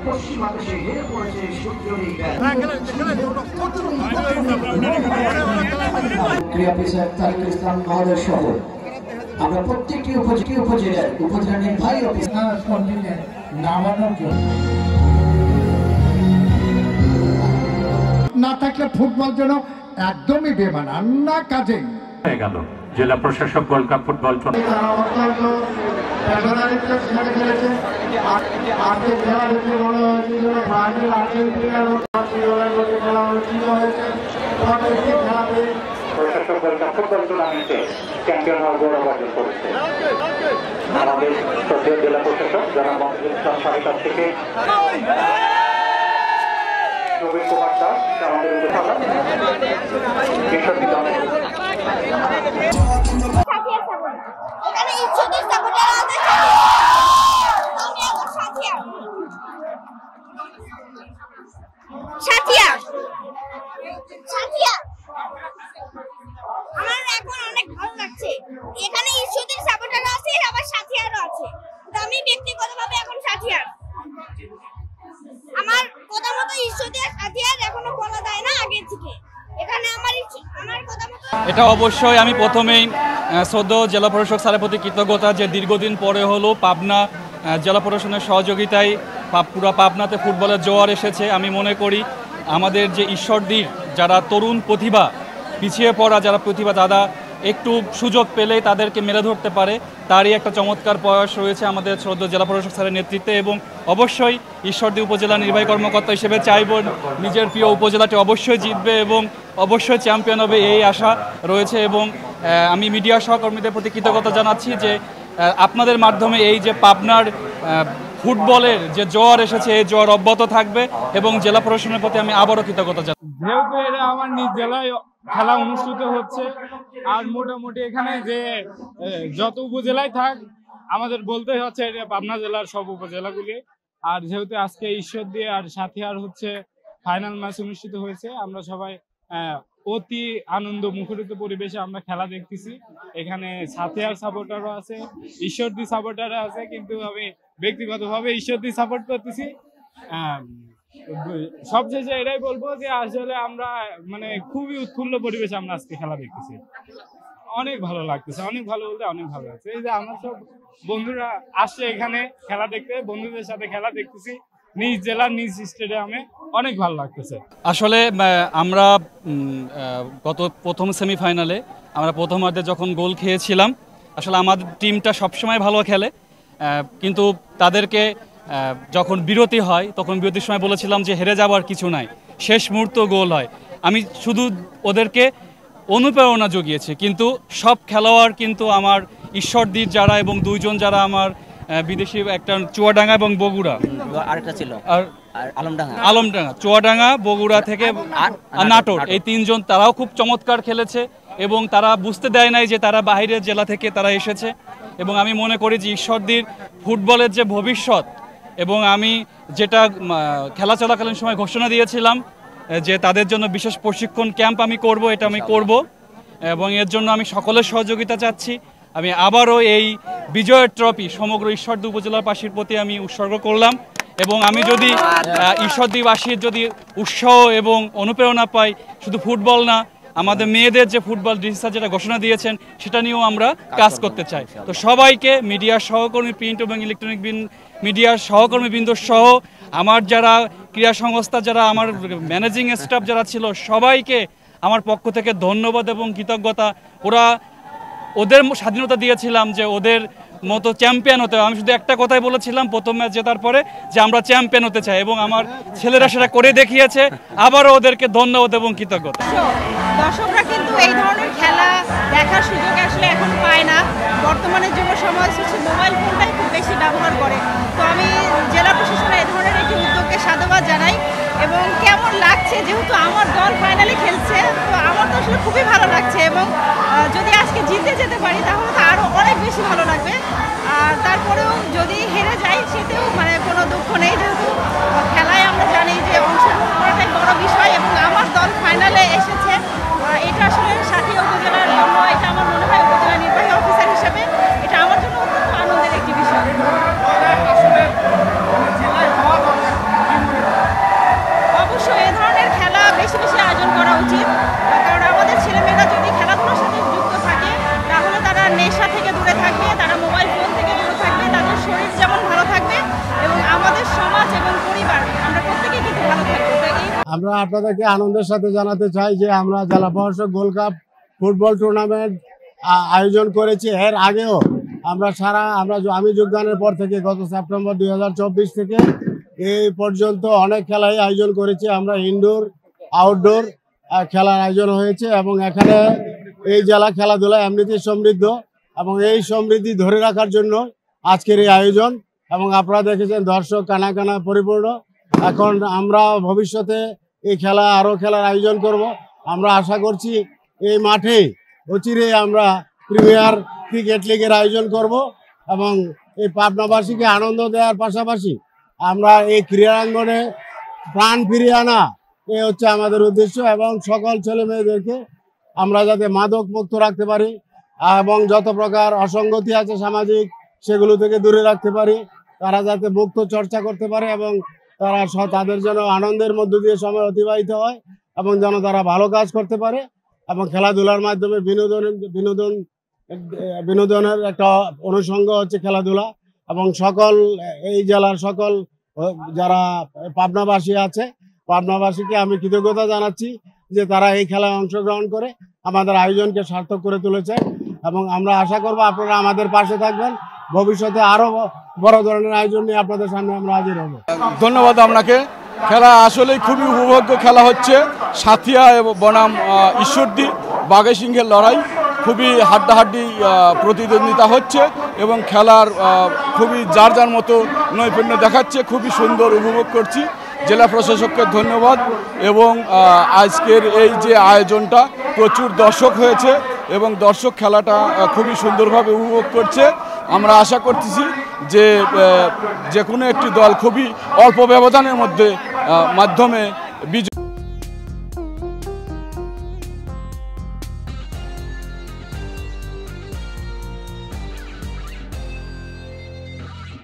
পশ্চিম আকাশে হেরে পড়েছে সূর্যরী ক্রিয়া অফিসার তারিকুল ইসলাম মহোদয় সহ আমরা প্রত্যেকটি উপজেলা নির্বাহী অফিসার নামানোর জন্য না থাকলে ফুটবল যেন একদমই বেমানান না কাজে হয়ে গেল। জেলা প্রশাসক গোল্ড কাপ ফুটবল টুর্নামেন্টে চ্যাম্পিয়ন হওয়ার গৌরব অর্জন করেছে আমাদের শ্রদ্ধেয় জেলা প্রশাসক জনাব মফিজুল ইসলাম সাহেবের কাছ থেকে প্রবীণ কুমার দাস আমাদের আমার এখন অনেক ভালো লাগছে। এখানে ঈশ্বরদের সাপোর্টাররা আছে, আবার সাথিয়ারও আছে। তো আমি ব্যক্তিগতভাবে এখন সাথিয়ার। আমার কথা মতো ঈশ্বরদের সাথিয়ার এখনো বলা যায় না আগে থেকে। এখানে আমার কথা মতো এটা অবশ্যই আমি প্রথমেই শ্রদ্ধেয় জেলা প্রশাসক স্যারের প্রতি কৃতজ্ঞতা যে দীর্ঘদিন পরে হলো পাবনা জেলা প্রশাসনের সহযোগিতায় পুরো পাবনাতে ফুটবলের জোয়ার এসেছে। আমি মনে করি আমাদের যে ঈশ্বরদীর যারা তরুণ প্রতিভা পিছিয়ে পড়া যারা প্রতিভা দাদা একটু সুযোগ পেলেই তাদেরকে মেলে ধরতে পারে তারই একটা চমৎকার প্রয়াস রয়েছে আমাদের শ্রদ্ধেয় জেলা প্রশাসক স্যারের নেতৃত্বে এবং অবশ্যই ঈশ্বরদী উপজেলা নির্বাহী কর্মকর্তা হিসেবে চাইব নিজের প্রিয় উপজেলাটি অবশ্যই জিতবে এবং অবশ্যই চ্যাম্পিয়ন হবে এই আশা রয়েছে এবং আমি মিডিয়া সহকর্মীদের প্রতি কৃতজ্ঞতা জানাচ্ছি যে আপনাদের মাধ্যমে এই যে পাবনার ফুটবলের যে জোয়ার এসেছে এই জোয়ার অব্যাহত থাকবে এবং জেলা প্রশাসনের প্রতি আমি আবারও কৃতজ্ঞতা জানাই। যেহেতু এটা আমার নিজ জেলায় খেলা অনুষ্ঠিত হচ্ছে আর মোটামুটি এখানে যে যত উপজেলায় থাক আমাদের বলতেই হচ্ছে এটা পাবনা জেলার সব উপজেলাগুলি। আর যেহেতু আজকে ঈশ্বরদী আর সাথিয়ার হচ্ছে ফাইনাল ম্যাচ অনুষ্ঠিত হয়েছে আমরা সবাই অতি আনন্দ মুখরিত পরিবেশে আমরা খেলা দেখতেছি। এখানে সাথিয়ার সাপোর্টারও আছে, ঈশ্বরদী সাপোর্টারও আছে, কিন্তু আমি ব্যক্তিগতভাবে ঈশ্বরদী সাপোর্ট করতেছি। সবশেষে এটাই বলবো যে আসলে আমরা মানে খুবই উৎফুল্ল পরিবেশে আমরা আজকে খেলা দেখতেছি। অনেক ভালো লাগতেছে, অনেক ভালো বলতে অনেক ভালো লাগছে। এই যে আমরা সব বন্ধুরা আসছে এখানে খেলা দেখতে, বন্ধুদের সাথে খেলা দেখতেছি নিজ জেলার নিজ স্টেডিয়ামে, অনেক ভালো লাগতেছে। আসলে আমরা গত প্রথম সেমিফাইনালে আমরা প্রথমার্ধে যখন গোল খেয়েছিলাম আসলে আমাদের টিমটা সবসময় ভালো খেলে, কিন্তু তাদেরকে যখন বিরতি হয় তখন বিরতির সময় বলেছিলাম যে হেরে যাওয়ার কিছু নাই, শেষ মুহূর্ত গোল হয়। আমি শুধু ওদেরকে অনুপ্রেরণা জুগিয়েছি, কিন্তু সব খেলোয়াড় কিন্তু আমার ঈশ্বরদীর যারা এবং দুইজন যারা আমার বিদেশি একটা চুয়াডাঙ্গা এবং বগুড়া আরেকটা ছিল আর আলমডাঙ্গা চুয়াডাঙ্গা বগুড়া থেকে নাটোর, এই তিনজন তারাও খুব চমৎকার খেলেছে এবং তারা বুঝতে দেয় নাই যে তারা বাইরের জেলা থেকে তারা এসেছে। এবং আমি মনে করি যে ঈশ্বরদীর ফুটবলের যে ভবিষ্যৎ, এবং আমি যেটা খেলা চলাকালীন সময় ঘোষণা দিয়েছিলাম যে তাদের জন্য বিশেষ প্রশিক্ষণ ক্যাম্প আমি করব, এটা আমি করব এবং এর জন্য আমি সকলের সহযোগিতা চাচ্ছি। আমি আবারও এই বিজয়ের ট্রফি সমগ্র ঈশ্বরদী উপজেলাবাসীর প্রতি আমি উৎসর্গ করলাম এবং আমি যদি ঈশ্বরদীবাসীর যদি উৎসাহ এবং অনুপ্রেরণা পাই, শুধু ফুটবল না আমাদের মেয়েদের যে ফুটবল ডিসি স্যার যেটা ঘোষণা দিয়েছেন সেটা নিয়েও আমরা কাজ করতে চাই। তো সবাইকে মিডিয়ার সহকর্মী, প্রিন্ট এবং ইলেকট্রনিক মিডিয়ার সহকর্মীবৃন্দ সহ আমার যারা ক্রীড়া সংস্থা যারা আমার ম্যানেজিং স্টাফ যারা ছিল সবাইকে আমার পক্ষ থেকে ধন্যবাদ এবং কৃতজ্ঞতা। ওদের স্বাধীনতা দিয়েছিলাম যে ওদের মতো চ্যাম্পিয়ন হতে। আমি শুধু একটা কথাই বলেছিলাম প্রথম ম্যাচ জেতার পরে যে আমরা চ্যাম্পিয়ন হতে চাই এবং আমার ছেলেরা সেটা করে দেখিয়েছে। আবারও ওদেরকে ধন্যবাদ এবং কৃতজ্ঞতা। দর্শকরা কিন্তু এই ধরনের খেলা দেখার সুযোগ আসলে এখন পায় না। বর্তমানে যুব সমাজ হচ্ছে মোবাইল ফোনটাই খুব বেশি ব্যবহার করে। তো আমি জেলা প্রশাসনের এই ধরনের একটি উদ্যোগকে সাধুবাদ জানাই। এবং কেমন লাগছে, যেহেতু আমার দল ফাইনালে খেলছে, তো আমার তো আসলে খুবই ভালো লাগছে এবং যদি আজকে জিতে যেতে পারি তাহলে তো আরও অনেক বেশি ভালো লাগবে। আর তারপরেও যদি হেরে যাই সেটাও মানে কোনো দুঃখ নেই, যেহেতু খেলায় আমরা জানি যে অংশগ্রহণ করাটাই বড় বিষয় এবং আমার দল ফাইনালে এসেছে। এটা আসলে সাথী উপজেলার জন্য এটা আমার মনে হয় উপজেলা আপনাদেরকে আনন্দের সাথে জানাতে চাই যে আমরা জেলা প্রশাসক গোল্ড কাপ ফুটবল টুর্নামেন্ট আয়োজন করেছি। এর আগেও আমি যোগদানের পর থেকে গত সেপ্টেম্বর 2024 থেকে এই পর্যন্ত অনেক খেলাই আয়োজন করেছি আমরা। ইনডোর আউটডোর খেলার আয়োজন হয়েছে এবং এখানে এই জেলা খেলাধুলা এমনিতেই সমৃদ্ধ এবং এই সমৃদ্ধি ধরে রাখার জন্য আজকের এই আয়োজন। এবং আপনারা দেখেছেন দর্শক কানা কানা পরিপূর্ণ। এখন আমরা ভবিষ্যতে এই আরও খেলার আয়োজন করব। আমরা আশা করছি এই মাঠে অচিরেই আমরা প্রিমিয়ার ক্রিকেট লিগের আয়োজন করব এবং এই পাবনাবাসীকে আনন্দ দেওয়ার পাশাপাশি আমরা এই ক্রীড়াঙ্গনে প্রাণ ফিরিয়ে আনা এই হচ্ছে আমাদের উদ্দেশ্য। এবং সকল ছেলে মেয়েদেরকে আমরা যাতে মাদক মুক্ত রাখতে পারি এবং যত প্রকার অসঙ্গতি আছে সামাজিক সেগুলো থেকে দূরে রাখতে পারি, তারা যাতে মুক্ত চর্চা করতে পারে এবং তাদের যেন আনন্দের মধ্য দিয়ে সময় অতিবাহিত হয় এবং যেন তারা ভালো কাজ করতে পারে এবং খেলাধুলার মাধ্যমে বিনোদনের একটা অনুষঙ্গ হচ্ছে খেলাধুলা। এবং এই জেলার সকল যারা পাবনাবাসী আছে, পাবনাবাসীকে আমি কৃতজ্ঞতা জানাচ্ছি যে তারা এই খেলায় অংশগ্রহণ করে আমাদের আয়োজনকে সার্থক করে তুলেছে এবং আমরা আশা করব আপনারা আমাদের পাশে থাকবেন। ভবিষ্যতে আরো বড় ধরনের আয়োজন নিয়ে আপনাদের সামনে আমরা হাজির হব। ধন্যবাদ আপনাকে। খেলা আসলেই খুবই উপভোগ্য খেলা হচ্ছে। সাথিয়া এবং বনাম ঈশ্বরদী বাঘে সিংহের লড়াই, খুবই হাড্ডাহাড্ডি প্রতিদ্বন্দ্বিতা হচ্ছে এবং খেলার খুবই যার মতো নৈপুণ্য দেখাচ্ছে। খুবই সুন্দর উপভোগ করছি। জেলা প্রশাসককে ধন্যবাদ এবং আজকের এই যে আয়োজনটা প্রচুর দর্শক হয়েছে এবং দর্শক খেলাটা খুবই সুন্দরভাবে উপভোগ করছে। আমরা আশা করতেছি যে কোনো একটি দল খুবই অল্প ব্যবধানের মাধ্যমে বিজয়